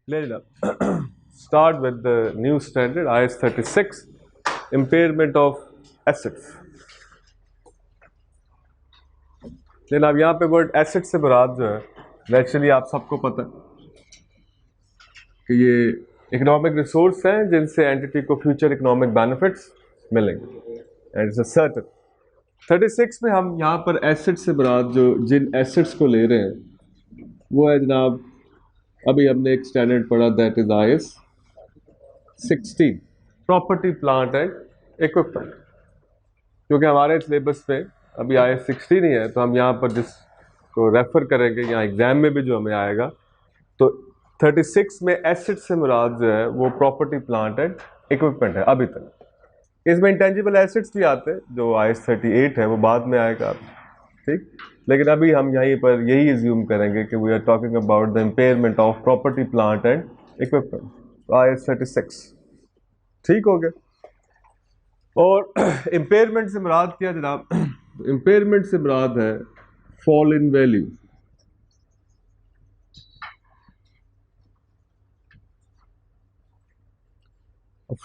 Start with the new standard IS 36 impairment of assets. लेकिन अब यहाँ पे वर्ड एसेट से मुराद जो है नेचुरली आप सबको पता है कि ये इकोनॉमिक रिसोर्स हैं जिनसे एंटिटी को फ्यूचर इकोनॉमिक बेनिफिट्स मिलेंगे एंड इट्स अ सर्टेन 36 में हम यहाँ पर एसेट से मुराद जो जिन एसेट्स को ले रहे हैं वो है जनाब अभी हमने एक स्टैंडर्ड पढ़ा that is IS 16 property plant and equipment क्योंकि हमारे सिलेबस में अभी IS 16 ही है तो हम यहाँ पर जिसको रेफर करेंगे यहाँ एग्जाम में भी जो हमें आएगा तो 36 में एसेट से मुराद जो है वो प्रॉपर्टी प्लांट एंड इक्विपमेंट है अभी तक। इसमें इंटेंजिबल एसेट्स भी आते हैं जो IS 38 है वो बाद में आएगा ठीक, लेकिन अभी हम यहीं पर यही एज्यूम करेंगे कि we are talking about the impairment of property plant and equipment तो IS 36 ठीक हो गया। और इम्पेयरमेंट से मुराद क्या जनाब, इम्पेयरमेंट से मुराद है fall in value.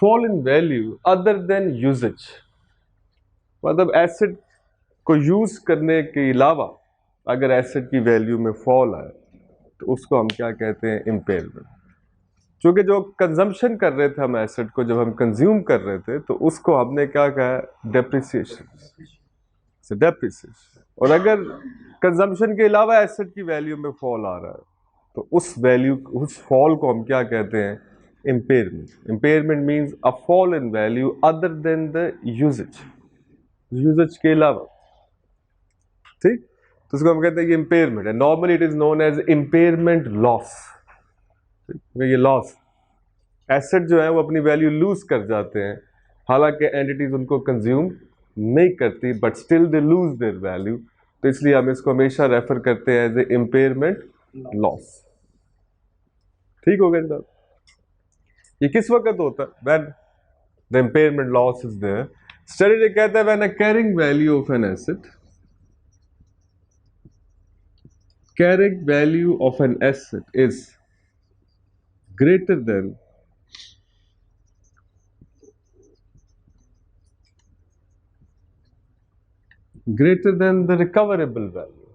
Fall in value other than usages, मतलब एसेट को यूज करने के अलावा अगर एसेट की वैल्यू में फॉल आए तो उसको हम क्या कहते हैं, इम्पेयरमेंट। क्योंकि जो कंजम्पशन कर रहे थे हम एसेट को, जब हम कंज्यूम कर रहे थे तो उसको हमने क्या कहा, डेप्रिसिएशन से डेप्रिसिएशन। और अगर कंजम्पशन के अलावा एसेट की वैल्यू में फॉल आ रहा है तो उस वैल्यू, उस फॉल को हम क्या कहते हैं, impairment. Impairment means a fall in value other than the usages, usages के अलावा ठीक, तो उसको हम कहते हैं कि इम्पेयरमेंट है। Normally it is known as impairment loss. ये लॉस, एसेट जो है वो अपनी वैल्यू लूज कर जाते हैं, हालांकि एंटिटीज उनको कंज्यूम नहीं करती but still they lose their value, तो इसलिए हम इसको हमेशा रेफर करते हैं एज ए इम्पेयरमेंट लॉस। ठीक हो गया जनाब। ये किस वक्त होता है, when the impairment loss is there. Study ये कहता है when a carrying value of an asset, carrying value of an asset is greater than the recoverable value.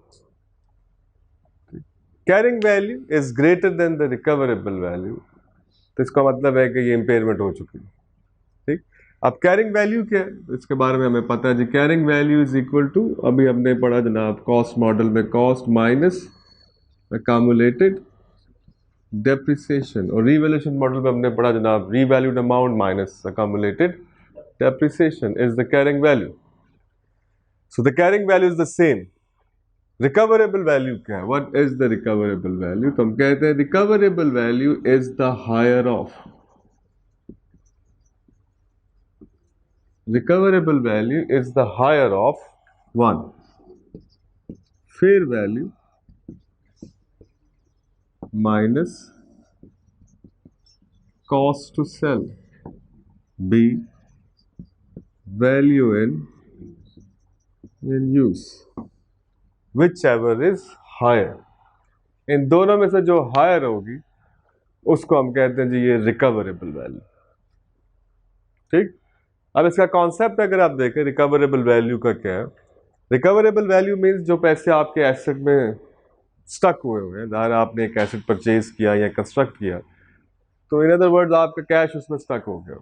Carrying value is greater than the recoverable value, तो इसका मतलब है कि ये impairment हो चुकी है ठीक। अब कैरिंग वैल्यू क्या है, तो इसके बारे में हमें पता है जी, carrying value is equal to, अभी हमने पढ़ा जनाब कॉस्ट मॉडल में, कॉस्ट माइनस accumulated depreciation, और रिवैल्यूएशन मॉडल में हमने पढ़ा जनाब revalued amount minus accumulated depreciation is the carrying value. So the carrying value is the same. Recoverable value क्या है, what is the recoverable value? तो हम कहते हैं recoverable value is the higher of, recoverable value is the higher of one, fair value minus cost to sell, B value in use, whichever is higher। इन दोनों में से जो higher होगी उसको हम कहते हैं जी ये रिकवरेबल वैल्यू ठीक। अब इसका कॉन्सेप्ट अगर आप देखें रिकवरेबल वैल्यू का क्या है, रिकवरेबल वैल्यू मीन्स जो पैसे आपके एसेट में स्टक हुए हैं, ज़ाहिर आपने एक एसेट परचेज किया या कंस्ट्रक्ट किया, तो इन अदर वर्ड्स आपका कैश उसमें स्टक हो गया,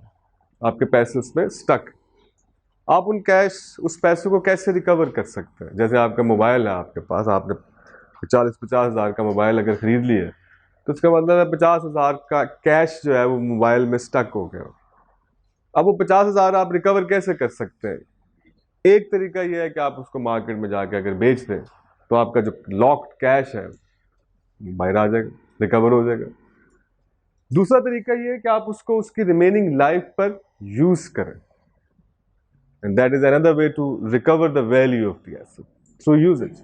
आपके पैसे उसमें स्टक। आप उन कैश, उस पैसे को कैसे रिकवर कर सकते हैं, जैसे आपका मोबाइल है आपके पास, आपने 40-50 हज़ार का मोबाइल अगर ख़रीद लिया तो उसका मतलब है 50 हज़ार का कैश जो है वो मोबाइल में स्टक हो गया। अब वो 50 हज़ार आप रिकवर कैसे कर सकते हैं, एक तरीका ये है कि आप उसको मार्केट में जाके अगर बेच दें तो आपका जो लॉक्ड कैश है बाहर आ जाएगा, रिकवर हो जाएगा। दूसरा तरीका ये है कि आप उसको उसकी रिमेनिंग लाइफ पर यूज करें, and that is another way to recover the value of the asset through usages.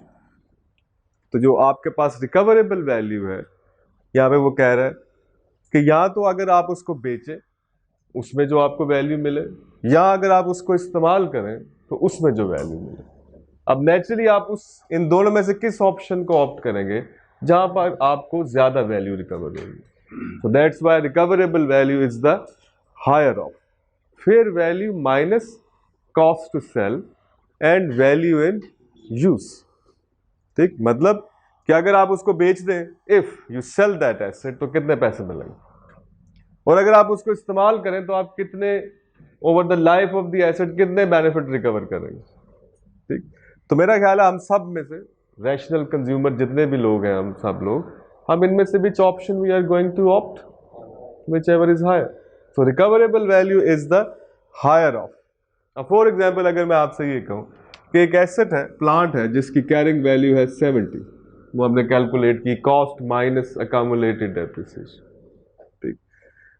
तो जो आपके पास रिकवरेबल वैल्यू है, यहाँ पे वो कह रहा है कि या तो अगर आप उसको बेचें उसमें जो आपको वैल्यू मिले, या अगर आप उसको इस्तेमाल करें तो उसमें जो वैल्यू मिले। अब नेचुरली आप उस इन दोनों में से किस ऑप्शन को ऑप्ट करेंगे जहां पर आपको ज्यादा वैल्यू रिकवर होगी। So that's why recoverable value is the higher of fair value minus cost to sell and value in use. ठीक, मतलब कि अगर आप उसको बेच दें, if you sell that asset, तो कितने पैसे मिलेंगे, और अगर आप उसको इस्तेमाल करें तो आप कितने over the life of the asset कितने बेनिफिट रिकवर करेंगे. ठीक, तो मेरा ख्याल है हम सब में से रैशनल कंज्यूमर जितने भी लोग हैं, हम सब लोग, हम इनमें से which option we are going to opt, whichever is higher. So recoverable value is the higher of. अब फॉर एग्जाम्पल अगर मैं आपसे ये कहूँ कि एक एसेट है, प्लांट है, जिसकी कैरिंग वैल्यू है 70, वो हमने कैलकुलेट की कॉस्ट माइनस अकामुलेटेड डेप्रिसिएशन. ठीक,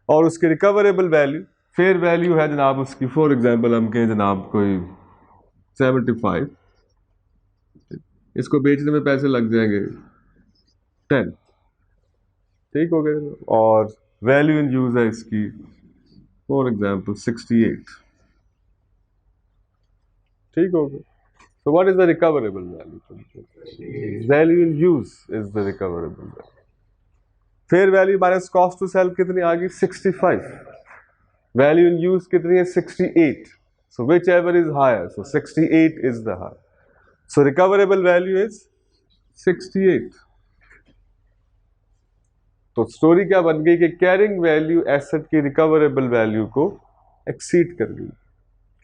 और उसकी रिकवरेबल वैल्यू, फेयर वैल्यू है जनाब उसकी, फॉर एग्जाम्पल हम कहें जनाब कोई 75, इसको बेचने में पैसे लग जाएंगे 10. ठीक हो गया. और वैल्यू इन यूज है इसकी फॉर एग्जाम्पल 68. ठीक हो गया. So what is the recoverable value? Value in use is the recoverable value. Fair value minus cost to sell कितनी आ गई? 65. Value in use कितनी है? 68. So whichever is higher. So 68 is the higher. So recoverable value is 68. तो story क्या बन गई कि carrying value asset की रिकवरेबल वैल्यू को एक्सीड कर गई.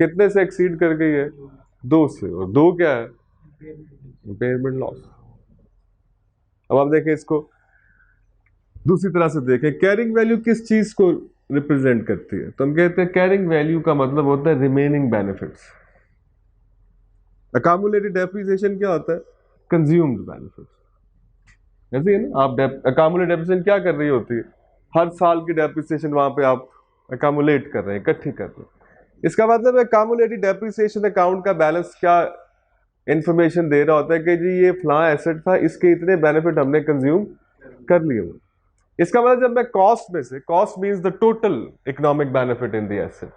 कितने से एक्सीड कर गई है? 2 से. और 2 क्या है? Impairment loss. अब आप देखें इसको दूसरी तरह से देखें, कैरिंग वैल्यू किस चीज को रिप्रेजेंट करती है? तो हम कहते हैं कैरिंग वैल्यू का मतलब होता है रिमेनिंग बेनिफिट्स. अकामुलेटेड डेप्रिसिएशन क्या होता है? Consumed benefits. ऐसे है ना, आप अकामुलेटेड डेप्रिसिएशन क्या कर रही होती है? हर साल की डेप्रिसिएशन वहां पे आप अकामुलेट कर रहे हैं, इकट्ठी कर रहे हैं. इसका मतलब है अकामुलेटेड डेप्रिसिएशन अकाउंट का बैलेंस क्या इंफॉर्मेशन दे रहा होता है कि जी ये फलां एसेट था, इसके इतने बेनिफिट हमने कंज्यूम कर लिए. इसका मतलब जब मैं कॉस्ट में से, cost means the total economic benefit in the asset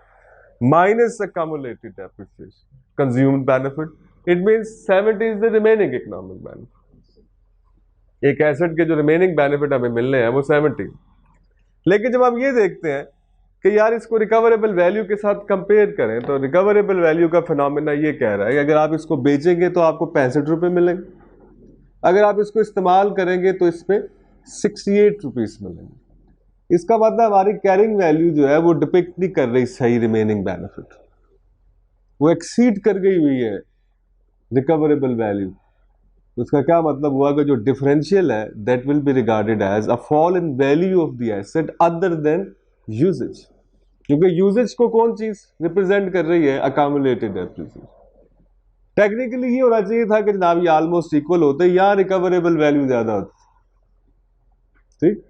minus accumulated depreciation consumed benefit, it means 70 is the remaining economic benefit. एक एसेट के जो रिमेनिंग बेनिफिट हमें मिलने हैं वो 70. लेकिन जब हम ये देखते हैं कि यार इसको रिकवरेबल वैल्यू के साथ कंपेयर करें, तो रिकवरेबल वैल्यू का फिनोमेना ये कह रहा है कि अगर आप इसको बेचेंगे तो आपको 65 रुपये मिलेंगे, अगर आप इसको इस्तेमाल करेंगे तो इसमें 68 रुपीस मिलेंगे. इसका मतलब हमारी कैरिंग वैल्यू जो है वो डिपिक्ट नहीं कर रही सही रिमेनिंग बेनिफिट, वो एक्सीड कर गई हुई है रिकवरेबल वैल्यू. तो इसका क्या मतलब हुआ कि जो डिफरेंशियल है that will be regarded as a fall in value of the asset other than usages. क्योंकि यूजेज को कौन चीज रिप्रेजेंट कर रही है? Accumulated depreciation. टेक्निकली ये होना चाहिए था कि जनाब ये ऑलमोस्ट इक्वल होते या रिकवरेबल वैल्यू ज्यादा होती. ठीक,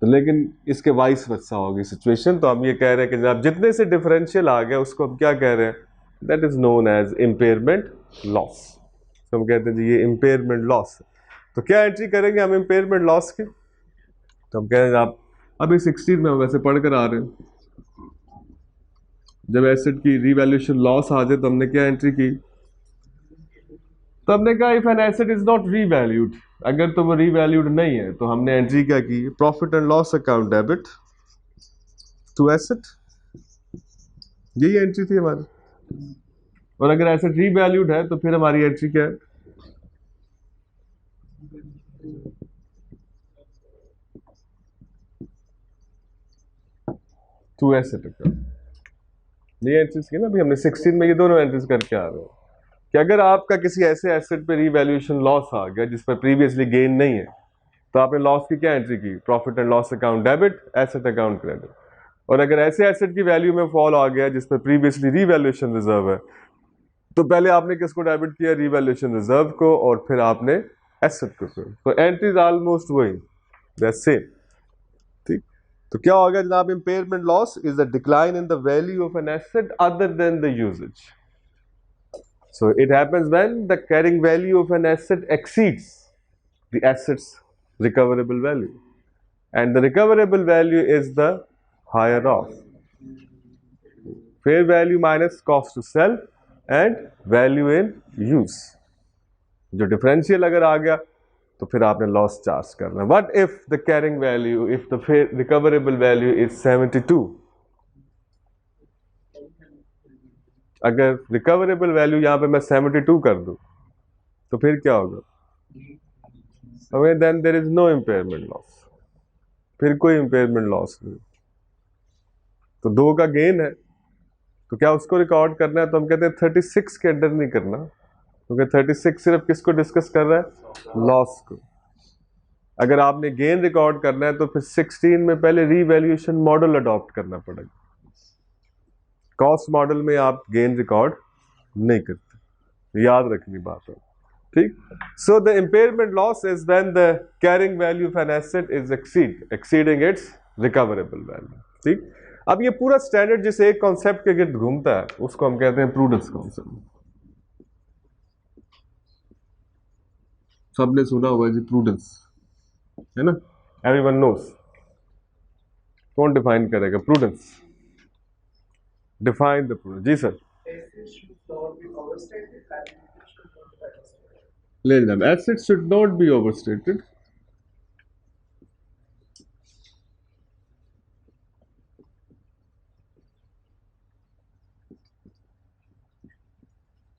तो लेकिन इसके वाइस वर्सा होगी सिचुएशन. तो हम ये कह रहे हैं कि जनाब जितने से डिफरेंशियल आ गया उसको हम क्या कह रहे हैं? That is known as impairment loss. तो हम कहते हैं जी ये इम्पेयरमेंट लॉस है. तो क्या एंट्री करेंगे हम इम्पेयरमेंट लॉस की? तो हम कह रहे हैं आप अभी 16 में हम वैसे पढ़कर आ रहे हैं, जब एसेट की रीवैल्यूएशन लॉस आ जाए तो हमने क्या एंट्री की? तो हमने कहा if an asset is not revalued, अगर तो वो रीवैल्यूड नहीं है तो हमने एंट्री क्या की? Profit and loss account debit to asset. यही एंट्री थी हमारी. और अगर एसेट रीवैल्यूड है तो फिर हमारी एंट्री क्या है? To asset account. ये एंट्रीज की ना, अभी हमने 16 में ये दोनों एंट्रीज करके आ रहे हैं कि अगर आपका किसी ऐसे एसेट पे रीवैल्यूएशन लॉस आ गया जिस पर प्रीवियसली गेन नहीं है, तो आपने लॉस की क्या एंट्री की? Profit and loss account debit, asset account credit. और अगर ऐसे एसेट की वैल्यू में फॉल आ गया जिस पर प्रीवियसली रीवैल्यूएशन रिजर्व है, तो पहले आपने किसको डेबिट किया? रीवैल्यूएशन रिजर्व को, और फिर आपने एसेट को. तो एंट्रीज ऑलमोस्ट वही, दैट्स सेम. ठीक, तो क्या हो गया जनाब? Impairment loss is the decline in the value of an asset other than the usages. So it happens when the carrying value of an asset exceeds the asset's recoverable value, and the recoverable value is the higher of fair value minus cost to sell and value in use. जो differential अगर आ गया तो फिर आपने loss charge करना। What if the carrying value, if the recoverable value is 72, अगर recoverable value यहां पे मैं 72 कर दूं तो फिर क्या होगा? Then there is no impairment loss, फिर कोई इम्पेयरमेंट लॉस नहीं। तो 2 का गेन है तो क्या उसको रिकॉर्ड करना है? तो हम कहते हैं 36 के अंडर नहीं करना, क्योंकि 36 सिर्फ किसको डिस्कस कर रहा है? लॉस को। अगर आपने गेन रिकॉर्ड करना है तो फिर 16 में पहले रीवैल्यूएशन मॉडल अडॉप्ट करना पड़ेगा। कॉस्ट मॉडल में आप गेन रिकॉर्ड नहीं करते, याद रखनी बात है, ठीक। So the impairment loss is when the carrying value of an asset is exceeding it's recoverable value, ठीक। अब ये पूरा स्टैंडर्ड जिस एक कॉन्सेप्ट के गिर्द घूमता है उसको हम कहते हैं प्रूडेंस कॉन्सेप्ट। सबने सुना होगा जी प्रूडेंस, है ना? Everyone knows. कौन डिफाइन करेगा प्रूडेंस? Define the prudence. जी सर। ले जाना, assets should not be overstated,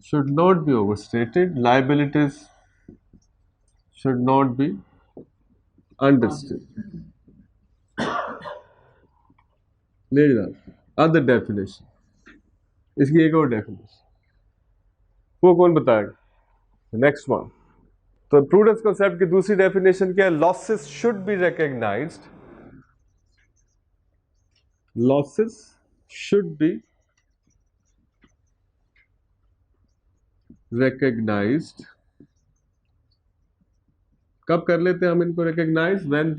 should not be overstated, liabilities should not be understated. ले जाना, other definition, इसकी एक और डेफिनेशन, वो कौन बताएगा? Next one. तो प्रूडेंस कॉन्सेप्ट की दूसरी डेफिनेशन क्या है? Losses should be recognised, losses should be recognised. कब कर लेते हैं हम इनको recognise? When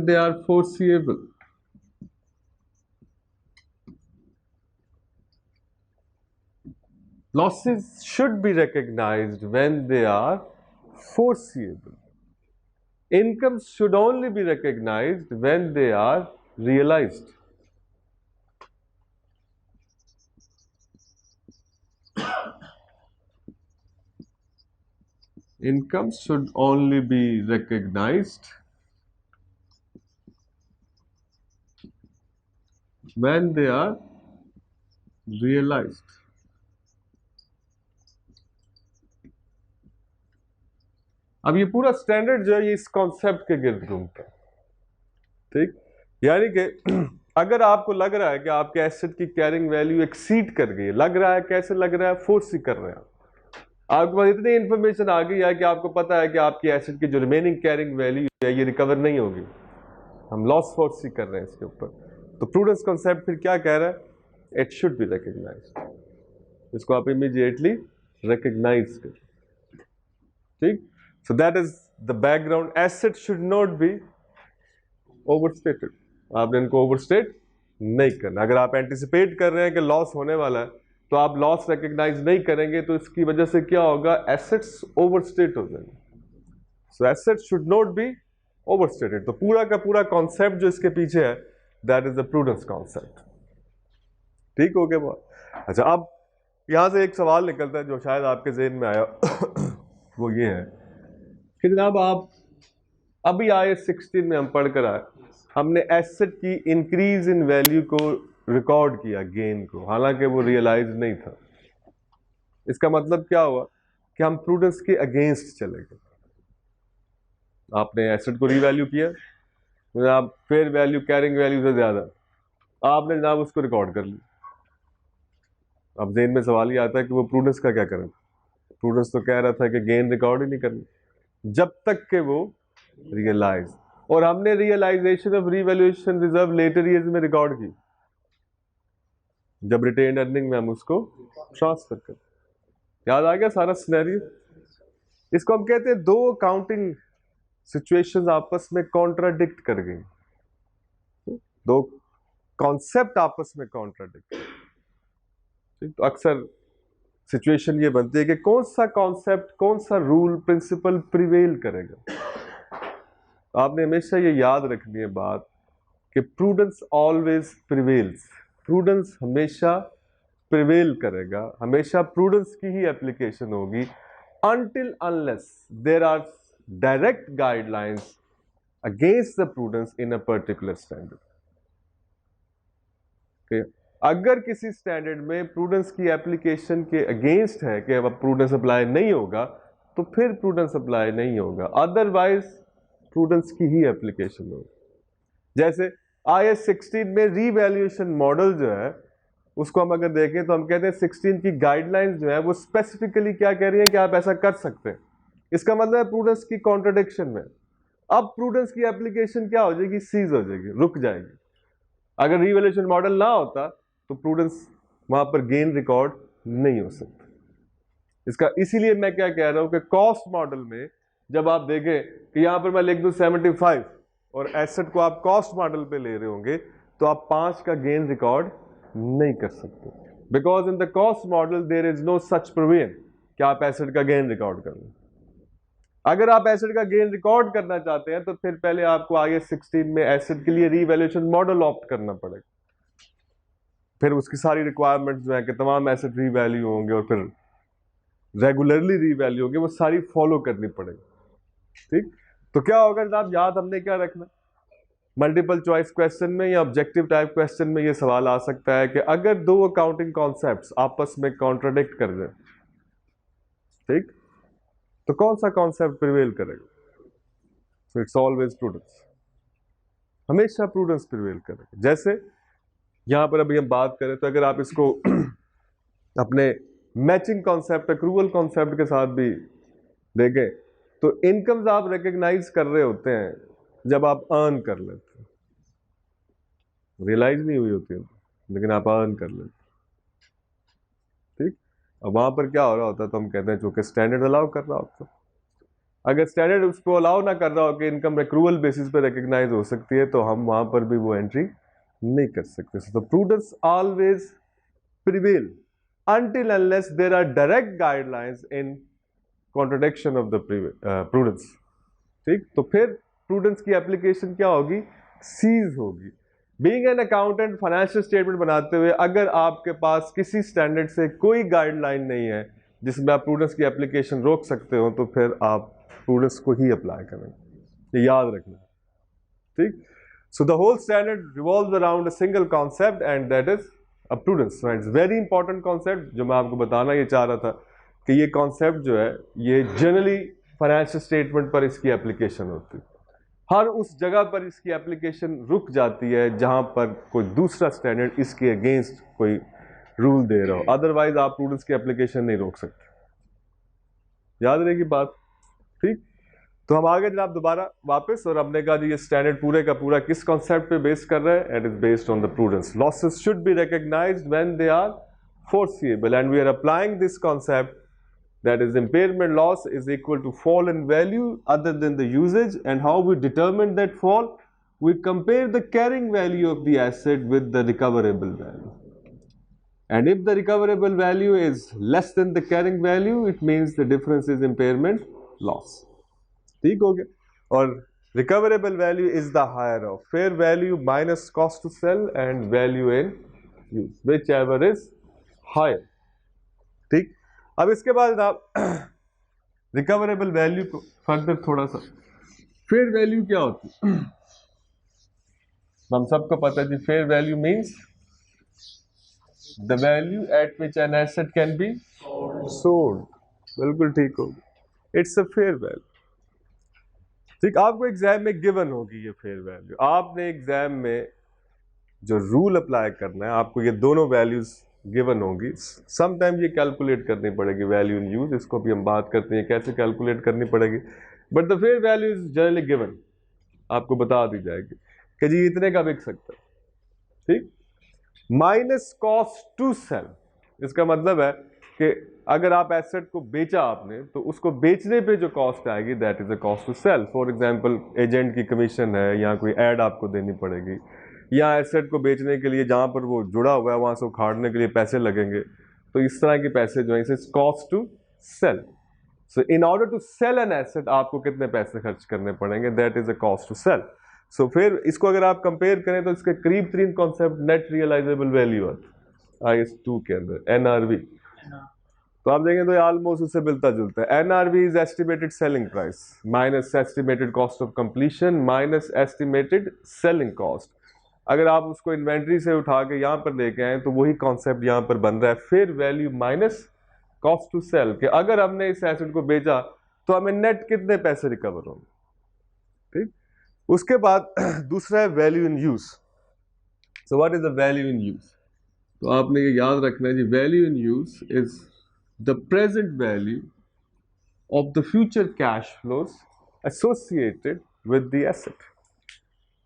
they are foreseeable. Losses should be recognized when they are foreseeable. Incomes should only be recognized when they are realized. Incomes should only be recognized when they are realized. अब ये पूरा standard जो है ये इस concept के गिर्द घूमता है, ठीक। यानी कि अगर आपको लग रहा है कि आपके एसेट की कैरिंग वैल्यू एक्सीड कर गई, लग रहा है, कैसे लग रहा है? फोर्सी कर रहे हैं आपके पास इतनी इंफॉर्मेशन आ गई है कि आपको पता है कि आपकी एसेट की जो रिमेनिंग कैरिंग वैल्यू है ये रिकवर नहीं होगी, हम लॉस फोर्सी कर रहे हैं इसके ऊपर। तो प्रूडेंस कॉन्सेप्ट फिर क्या कह रहा है? इट शुड बी रिकॉग्नाइज्ड, इसको आप इमीडिएटली रिकॉग्नाइज कर, ठीक। So that is the background. Assets should not be overstated. आपने इनको ओवरस्टेट नहीं करना। अगर आप एंटिसिपेट कर रहे हैं कि लॉस होने वाला है तो आप लॉस रिकॉग्नाइज नहीं करेंगे, तो इसकी वजह से क्या होगा? एसेट्स ओवरस्टेट हो जाएंगे। So assets should not be overstated. तो पूरा का पूरा कॉन्सेप्ट जो इसके पीछे है that is the prudence concept, ठीक हो गया बात? अच्छा, अब यहां से एक सवाल निकलता है जो शायद आपके ज़हन में आया वो ये है कि जनाब आप अभी आए 16 में हम पढ़ कर आए, हमने एसेट की इंक्रीज इन वैल्यू को रिकॉर्ड किया, गेन को, हालांकि वो रियलाइज नहीं था। इसका मतलब क्या हुआ कि हम प्रूडेंस के अगेंस्ट चले गए। आपने एसेट को रीवैल्यू किया, जनाब फेयर वैल्यू कैरिंग वैल्यू से ज्यादा, आपने जनाब उसको रिकॉर्ड कर लिया। अब ज़हन में सवाल ये आता है कि वो प्रूडेंस का क्या करें? प्रूडेंस तो कह रहा था कि गेन रिकॉर्ड ही नहीं करना जब तक के वो रियलाइज, और हमने realisation of revaluation reserve later years में रिकॉर्ड की, जब रिटेन अर्निंग में हम उसको ट्रांसफर कर। याद आ गया सारा सिनेरियो? इसको हम कहते हैं दो अकाउंटिंग सिचुएशंस आपस में कॉन्ट्राडिक्ट कर गई, दो कॉन्सेप्ट आपस में कॉन्ट्राडिक्ट। तो अक्सर सिचुएशन ये बनती है कि कौन सा कॉन्सेप्ट, कौन सा रूल, प्रिंसिपल प्रिवेल करेगा। आपने हमेशा ये याद रखनी है बात कि प्रूडेंस ऑलवेज प्रिवेल्स, प्रूडेंस हमेशा प्रिवेल करेगा, हमेशा प्रूडेंस की ही एप्लीकेशन होगी, until unless there are direct guidelines against the prudence in a particular standard. अगर किसी स्टैंडर्ड में प्रूडेंस की एप्लीकेशन के अगेंस्ट है कि अब प्रूडेंस अप्लाई नहीं होगा, तो फिर प्रूडेंस अप्लाई नहीं होगा, अदरवाइज प्रूडेंस की ही एप्लीकेशन होगी। जैसे IAS 16 में रीवैल्यूएशन मॉडल जो है उसको हम अगर देखें तो हम कहते हैं 16 की गाइडलाइंस जो है वो स्पेसिफिकली क्या कह रही है कि आप ऐसा कर सकते हैं। इसका मतलब है प्रूडेंस की कॉन्ट्रडिक्शन में। अब प्रूडेंस की एप्लीकेशन क्या हो जाएगी, सीज हो जाएगी, रुक जाएगी। अगर रीवैल्यूएशन मॉडल ना होता तो प्रूडेंस वहां पर गेन रिकॉर्ड नहीं हो सकता। इसका इसीलिए मैं क्या कह रहा हूं कि कॉस्ट मॉडल में जब आप देखें कि यहां पर मैं लिख दूं 75 और एसेट को आप कॉस्ट मॉडल पे ले रहे होंगे तो आप 5 का गेन रिकॉर्ड नहीं कर सकते, because in the cost model there is no such provision कि आप एसेट का गेन रिकॉर्ड कर लें। अगर आप एसेट का गेन रिकॉर्ड करना चाहते हैं तो फिर पहले आपको IAS 16 में एसेट के लिए रीवैल्यूएशन मॉडल ऑप्ट करना पड़ेगा, फिर उसकी सारी रिक्वायरमेंट्स जो है कि तमाम एसेट रीवैल्यू होंगे और फिर रेगुलरली रीवैल्यू होंगे, वो सारी फॉलो करनी पड़ेगी। ठीक, तो क्या होगा जनाब, याद हमने क्या रखना, मल्टीपल चॉइस क्वेश्चन में या ऑब्जेक्टिव टाइप क्वेश्चन में ये सवाल आ सकता है कि अगर दो अकाउंटिंग कॉन्सेप्ट्स आपस में कॉन्ट्राडिक्ट कर दें, ठीक, तो कौन सा कॉन्सेप्ट प्रिवेल करेगा? सो इट्स ऑलवेज प्रूडेंस, हमेशा प्रूडेंस प्रिवेल करेगा। जैसे यहां पर अभी हम बात करें तो अगर आप इसको अपने मैचिंग कॉन्सेप्ट, एक्रूवल कॉन्सेप्ट के साथ भी देखें तो इनकम्स आप रिकॉग्नाइज कर रहे होते हैं जब आप अर्न कर लेते हैं, रियलाइज नहीं हुई होती है लेकिन आप अर्न कर लेते हैं। ठीक, अब वहां पर क्या हो रहा होता है, तो हम कहते हैं चूंकि स्टैंडर्ड अलाउ कर रहा होता है। अगर स्टैंडर्ड उसको अलाउ ना कर रहा हो कि इनकम एक्रूवल बेसिस पे रिकॉग्नाइज हो सकती है, तो हम वहां पर भी वो एंट्री नहीं कर सकते। तो prudence always prevail until unless there are direct guidelines in contradiction of the prudence। ठीक, तो फिर प्रूडेंस की एप्लीकेशन क्या होगी, सीज होगी। Being an accountant, financial statement बनाते हुए अगर आपके पास किसी स्टैंडर्ड से कोई गाइडलाइन नहीं है जिसमें आप प्रूडेंस की एप्लीकेशन रोक सकते हो, तो फिर आप प्रूडेंस को ही अप्लाई करेंगे, ये याद रखना। ठीक, so the whole standard revolves around a single concept and that is a prudence. It's very important concept जो मैं आपको बताना ये चाह रहा था कि ये कॉन्सेप्ट जो है ये जनरली फाइनेंशियल स्टेटमेंट पर इसकी एप्लीकेशन होती है। हर उस जगह पर इसकी एप्लीकेशन रुक जाती है जहां पर कोई दूसरा स्टैंडर्ड इसके अगेंस्ट कोई रूल दे रहा हो, अदरवाइज आप प्रूडेंस की एप्लीकेशन नहीं रोक सकते। याद रहेगी बात। ठीक, तो हम आगे जनाब दोबारा वापस, और हमने कहा जी ये स्टैंडर्ड पूरे का पूरा किस कॉन्सेप्ट पे बेस कर रहा है, it is based on the prudence. Losses should be recognised when they are foreseeable and we are applying this concept, that is impairment loss is equal to fall in value other than the usage, and how we determine that fall, we compare the carrying value of the asset with the recoverable value, and if the recoverable value is less than the carrying value, it means the difference is impairment loss। ठीक हो गया, और recoverable value is the higher of fair value minus cost to sell and value in use, whichever is higher। ठीक, अब इसके बाद आप recoverable value को फर्दर थोड़ा सा, फेयर वैल्यू क्या होती है हम सबको पता है जी। Fair value means the value at which an asset can be sold. बिल्कुल ठीक होगी, इट्स अ फेयर वैल्यू। ठीक, आपको एग्जाम में गिवन होगी ये फेयर वैल्यू, आपने एग्जाम में जो रूल अप्लाई करना है आपको ये दोनों वैल्यूज गिवन होगी। समटाइम ये कैलकुलेट करनी पड़ेगी वैल्यू इन यूज, इसको भी हम बात करते हैं कैसे कैलकुलेट करनी पड़ेगी, but the fair value is generally given, आपको बता दी जाएगी कि जी इतने का बिक सकता है। ठीक, माइनस कॉस्ट टू सेल, इसका मतलब है कि अगर आप एसेट को बेचा आपने तो उसको बेचने पे जो कॉस्ट आएगी that is a cost to sell. For example agent की कमीशन है या कोई ऐड आपको देनी पड़ेगी, या एसेट को बेचने के लिए जहां पर वो जुड़ा हुआ है वहां से उखाड़ने के लिए पैसे लगेंगे, तो इस तरह के पैसे जो है इसे cost to sell. So in order to sell an asset आपको कितने पैसे खर्च करने पड़ेंगे, that is a cost to sell. So फिर इसको अगर आप कंपेयर करें तो इसके करीब तरीन कॉन्सेप्ट नेट रियलाइजेबल वैल्यू आता है IAS 2 के अंदर, NRV। तो तो आप देखें तो ऑलमोस्ट उससे मिलता जुलता है। NRV is estimated selling price minus estimated cost of completion minus estimated selling cost. अगर आप उसको इन्वेंट्री से उठा के यहाँ पर लेके आए तो वही कॉन्सेप्ट यहाँ पर बन रहा है, fair value minus cost to sell, कि अगर हमने इस एसेट को बेचा तो हमें नेट कितने पैसे रिकवर होंगे। ठीक, उसके बाद दूसरा है value in use. So what is the value in use? तो आपने ये याद रखना है जी, value in use is the present value of the future cash flows associated with the asset.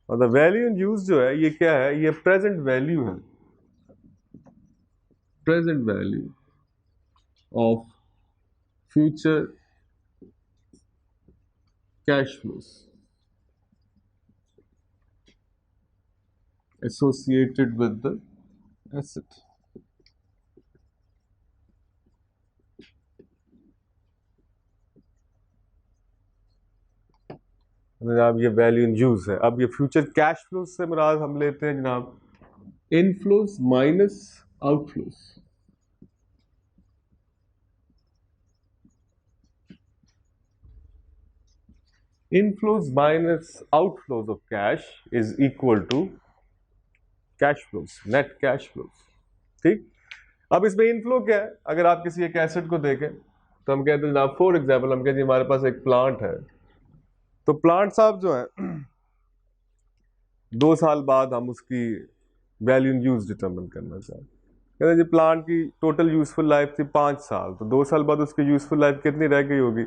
और द वैल्यू इन यूज जो है ये क्या है? ये प्रेजेंट वैल्यू है, present value of future cash flows associated with the asset। जनाब ये वैल्यू इन यूज है। अब ये फ्यूचर कैश फ्लोज से मुराद हम लेते हैं जनाब inflows minus outflows. Inflows minus outflows of cash is equal to cash flows, net cash flows. ठीक, अब इसमें इनफ्लो क्या है? अगर आप किसी एक एसेट को देखें तो हम कहते हैं जनाब, फॉर एग्जांपल हम कहते हैं हमारे पास एक प्लांट है, तो प्लांट साहब जो है 2 साल बाद हम उसकी वैल्यू इन यूज डिटरमिन करना चाहें। कहते हैं जी प्लांट की टोटल यूजफुल लाइफ थी 5 साल, तो 2 साल बाद उसकी यूजफुल लाइफ कितनी रह गई होगी?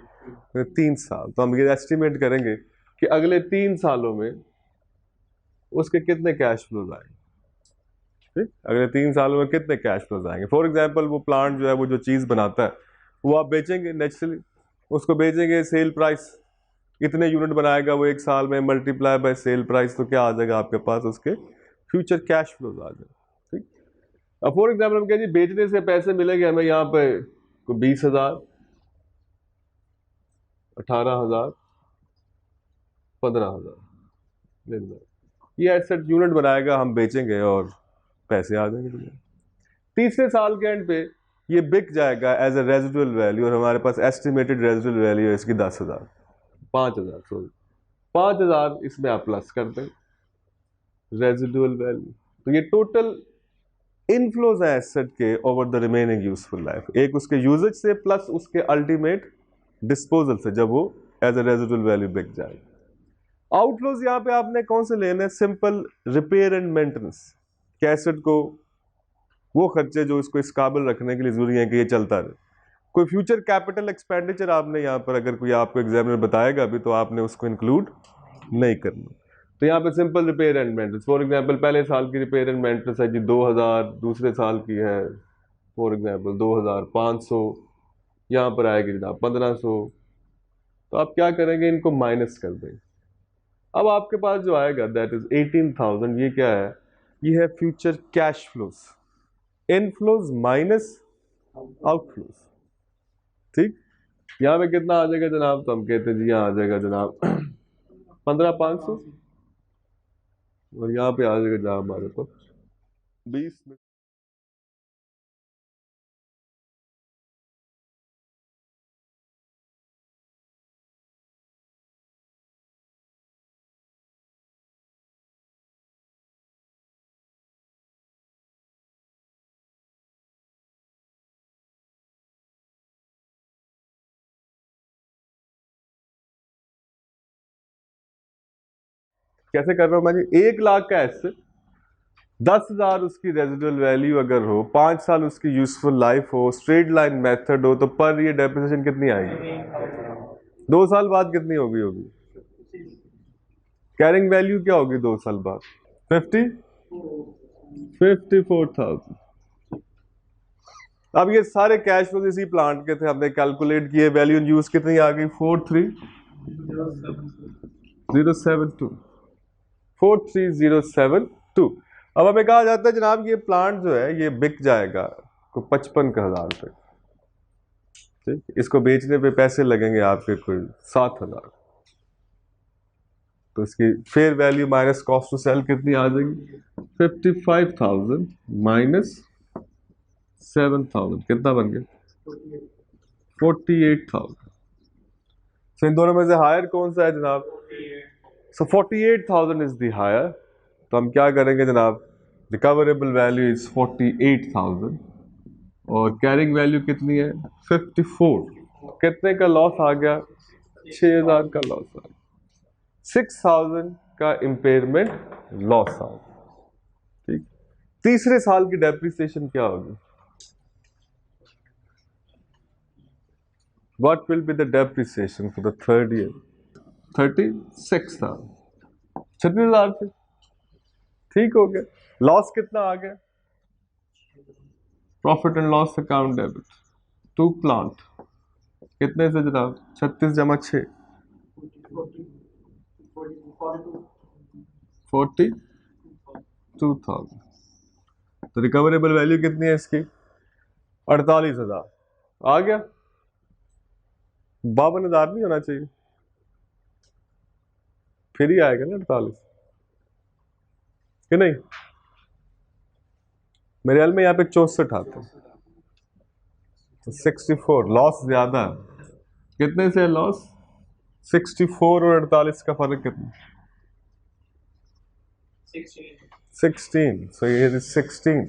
3 साल। तो हम ये एस्टिमेट करेंगे कि अगले 3 सालों में उसके कितने कैश फ्लोज आएंगे। ठीक, अगले 3 सालों में कितने कैश फ्लोज आएंगे। फॉर एग्जाम्पल वो प्लांट जो है, वो जो चीज़ बनाता है वो आप बेचेंगे, नेचुरली उसको बेचेंगे, सेल प्राइस इतने यूनिट बनाएगा वो 1 साल में, मल्टीप्लाई बाय सेल प्राइस, तो क्या आ जाएगा आपके पास? उसके फ्यूचर कैश फ्लोज आ जाएगा। ठीक, अब फॉर एग्जाम्पल हम कहें जी बेचने से पैसे मिलेंगे हमें यहाँ पे को 20,000, 18,000, 15,000, ये एसेट यूनिट बनाएगा, हम बेचेंगे और पैसे आ जाएंगे। तीसरे साल के एंड पे ये बिक जाएगा एज ए रेजिडुअल वैल्यू, और हमारे पास एस्टिमेटेड रेजिडुअल वैल्यू है इसकी 10,000, 5,000 सॉरी 5,000 इसमें आप प्लस कर दें रेजिडुअल वैल्यू। तो ये टोटल इनफ्लोज है एसेट के over the remaining useful life, एक उसके यूजेज से प्लस उसके अल्टीमेट डिस्पोजल से, जब वो एज ए रेजिडुअल वैल्यू बिक जाएगा। आउटफ्लोज यहाँ पे आपने कौन से लेने? Simple repair and maintenance, cassette को वो खर्चे जो इसको इस काबिल रखने के लिए जरूरी है कि ये चलता रहे। कोई फ्यूचर कैपिटल एक्सपेंडिचर आपने यहाँ पर, अगर कोई आपको एग्जामिनर बताएगा भी तो आपने उसको इंक्लूड नहीं करना। तो यहाँ पे simple repair and maintenance, for example पहले साल की रिपेयर एंड मेंटेनेंस है जी 2,000, दूसरे साल की है फॉर एग्जांपल 2,500, यहाँ पर आएगी जनाब 1,500। तो आप क्या करेंगे? इनको माइनस कर देंगे। अब आपके पास जो आएगा दैट इज 18,000। ये क्या है? ये है future cash flows, inflows minus outflows. ठीक, यहाँ पे कितना आ जाएगा जनाब? तो हम कहते हैं जी यहाँ आ जाएगा जनाब 15,500, और यहाँ पे आ जाएगा जनाब हमारे को 20 में। कैसे कर रहा हूँ मैं जी? 1 लाख का एसेट, 10,000 उसकी रेजिडुअल वैल्यू अगर हो, 5 साल उसकी यूजफुल लाइफ हो, स्ट्रेट लाइन मेथड हो, तो पर ये डेप्रिसिएशन कितनी आएगी? 2 साल बाद कितनी होगी? कैरिंग वैल्यू क्या होगी 2 साल बाद? 54,000। अब ये सारे कैश फ्लोज इसी प्लांट के थे, हमने कैलकुलेट किए, वैल्यू इन यूज कितनी आ गई? 43072, 43072। अब हमें कहा जाता है जनाब ये प्लांट जो है ये बिक जाएगा को 55,000 रुपये। ठीक, इसको बेचने पे पैसे लगेंगे आपके कोई 7,000। तो इसकी fair value minus cost to sell कितनी आ जाएगी? 55,000 माइनस 7,000, कितना बन गया? 48,000। सो इन दोनों में से हायर कौन सा है जनाब? सो 48,000 इज द हायर। तो हम क्या करेंगे जनाब? रिकवरेबल वैल्यू इज 48,000 और कैरिंग वैल्यू कितनी है? 54। कितने का लॉस आ गया? 6,000 का लॉस आ गया। 6,000 का इम्पेयरमेंट लॉस आ गया। ठीक। तीसरे साल की डेप्रिसिएशन क्या होगी? What will be the depreciation for the third year? 36,000। 36,000 से ठीक हो गया। लॉस कितना आ गया? Profit and loss account debit to plant कितने से जनाब? 36 जमा 6 42,000। तो रिकवरेबल वैल्यू कितनी है इसकी? 48,000 आ गया। 52,000 नहीं होना चाहिए, फिर ही आएगा ना 48 कि नहीं? मेरे ख्याल में यहाँ पे 64 आता है तो 64 लॉस ज्यादा है। कितने से लॉस? 64 और 48 का फर्क कितना? 16। सो ये 16।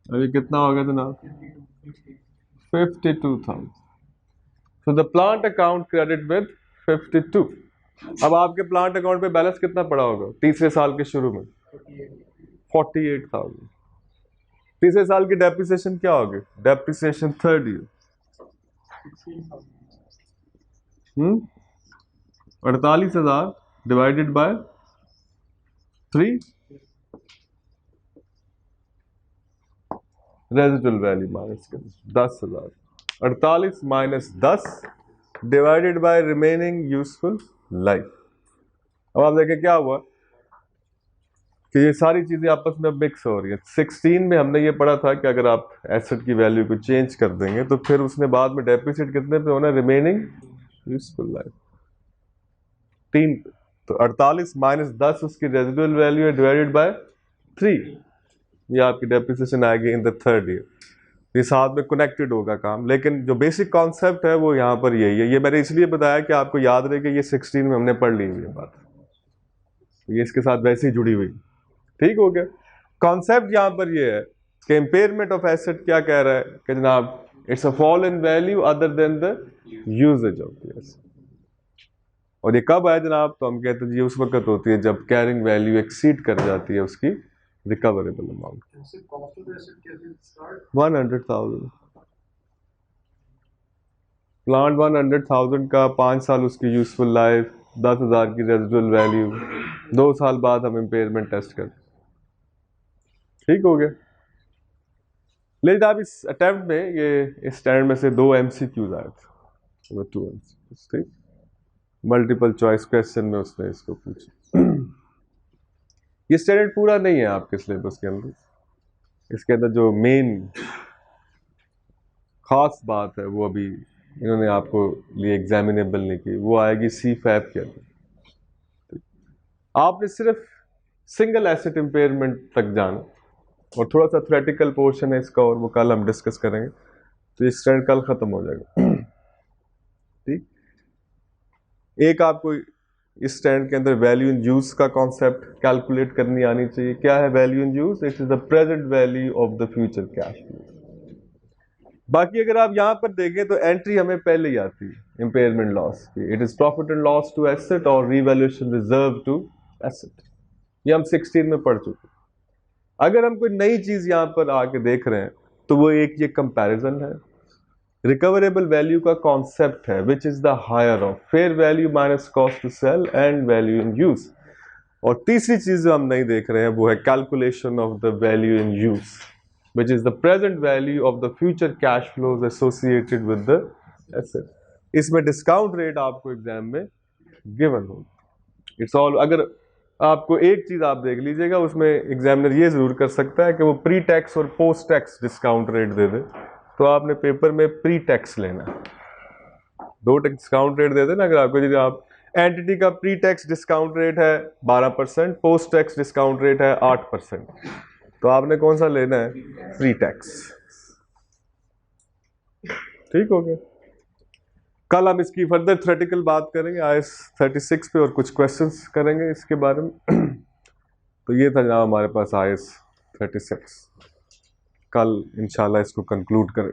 अभी कितना होगा जनाब? 52,000। So the plant account credit with 52। अब आपके प्लांट अकाउंट पे बैलेंस कितना पड़ा होगा तीसरे साल के शुरू में? 48,000। तीसरे साल की डेप्रिसिएशन क्या होगी? Depreciation third year 48,000 divided by 3 residual value minus कर 10,000। 48 minus 10 divided by remaining useful life. अब आप देखें क्या हुआ कि ये सारी चीजें आपस में मिक्स हो रही है। 16 में हमने ये पढ़ा था कि अगर आप एसेट की वैल्यू को चेंज कर देंगे तो फिर उसने बाद में डेप्रिसिएट कितने पे होना? रिमेनिंग यूजफुल लाइफ 3 पे। तो 48 माइनस 10 उसकी रेजिडुअल वैल्यू है डिवाइडेड बाय 3। ये आपकी डेप्रिसिएशन आएगी इन द थर्ड ईयर। ये साथ में कनेक्टेड होगा काम, लेकिन जो बेसिक कॉन्सेप्ट है वो यहाँ पर यही है। ये मैंने इसलिए बताया कि आपको याद रहे कि ये 16 में हमने पढ़ ली हुई है बात, ये इसके साथ वैसे ही जुड़ी हुई। ठीक हो गया। कॉन्सेप्ट यहाँ पर ये है कि इम्पेयरमेंट ऑफ एसेट क्या कह रहा है कि जनाब it's a fall in value other than the uses of the asset. और ये कब आया जनाब? तो हम कहते हैं जी उस वक्त होती है जब कैरिंग वैल्यू एक्सीड कर जाती है उसकी रिकवरेबल अमाउंट 100,000। प्लांट 100,000 का 5 साल उसकी यूजफुल लाइफ, 10,000 की रेजिडुअल वैल्यू, 2 साल बाद हम इम्पेयरमेंट टेस्ट करते। ठीक हो गया। लेकिन आप इस अटेम्प्ट में ये इस स्टैंडर्ड में से 2 MCQs आए थे, 2 MCQs। ठीक, मल्टीपल चॉइस क्वेश्चन में उसने इसको पूछा। ये स्टैंडर्ड पूरा नहीं है आपके सिलेबस के अंदर। इसके अंदर जो मेन खास बात है वो अभी इन्होंने आपको लिए एग्जामिनेबल नहीं की, वो आएगी CFAP के अंदर। आपने सिर्फ सिंगल एसेट इम्पेयरमेंट तक जाना और थोड़ा सा थ्योरेटिकल पोर्शन है इसका और वो कल हम डिस्कस करेंगे, तो ये स्टैंडर्ड कल खत्म हो जाएगा। ठीक, एक आपको इस स्टैंड के अंदर वैल्यू इन यूज का कॉन्सेप्ट कैलकुलेट करनी आनी चाहिए। क्या है value in use? It is the present value of the future cash flow. बाकी अगर आप यहां पर देखें तो एंट्री हमें पहले ही आती है इम्पेयरमेंट लॉस की। It is profit and loss to asset और रीवैल्यूएशन रिजर्व टू एसेट। ये हम 16 में पढ़ चुके। अगर हम कोई नई चीज यहां पर आके देख रहे हैं तो वो एक ये कंपैरिजन है। रिकवरेबल वैल्यू का कॉन्सेप्ट है which is the higher of fair value minus cost to sell and value in use. और तीसरी चीज जो हम नहीं देख रहे हैं वो है calculation of the value in use which is the present value of the future cash flows associated with the asset. इसमें डिस्काउंट रेट आपको एग्जाम में गिवन होगा। It's all. अगर आपको एक चीज आप देख लीजिएगा उसमें एग्जामिनर ये जरूर कर सकता है कि वो प्री टैक्स और पोस्ट टैक्स डिस्काउंट रेट दे दे, तो आपने पेपर में प्री टैक्स लेना है। 2 डिस्काउंट रेट दे देना। अगर आपको यदि आप एंटिटी का प्री टैक्स डिस्काउंट रेट है 12%, पोस्ट टैक्स डिस्काउंट रेट है 8%, तो आपने कौन सा लेना है? Pre tax. ठीक हो गया। कल हम इसकी फर्दर थ्योरेटिकल बात करेंगे IAS 36 पे और कुछ क्वेश्चंस करेंगे इसके बारे में। तो ये था जनाब हमारे पास IAS 36। कल इंशाल्लाह इसको कंक्लूड करें।